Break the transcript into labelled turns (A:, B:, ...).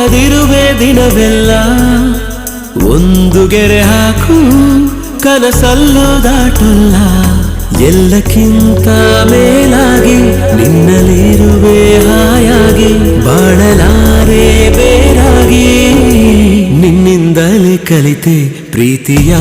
A: ಕಾದಿರುವೆ ದಿನವೆಲ್ಲ ಒಂದು ಗೆರೆ ಹಾಕು ಕನಸಲ್ಲೂ ದಾಟಲ್ಲ ಎಲ್ಲಕ್ಕಿಂತ ಮೇಲಾಗಿ ನಿನ್ನಲ್ಲಿರುವೆ ಹಾಯಾಗಿ ಬಾಳಲಾರೆ ಬೇರಾಗಿ ನಿನ್ನಿಂದಲೇ ಕಲಿತೆ ಪ್ರೀತಿಯ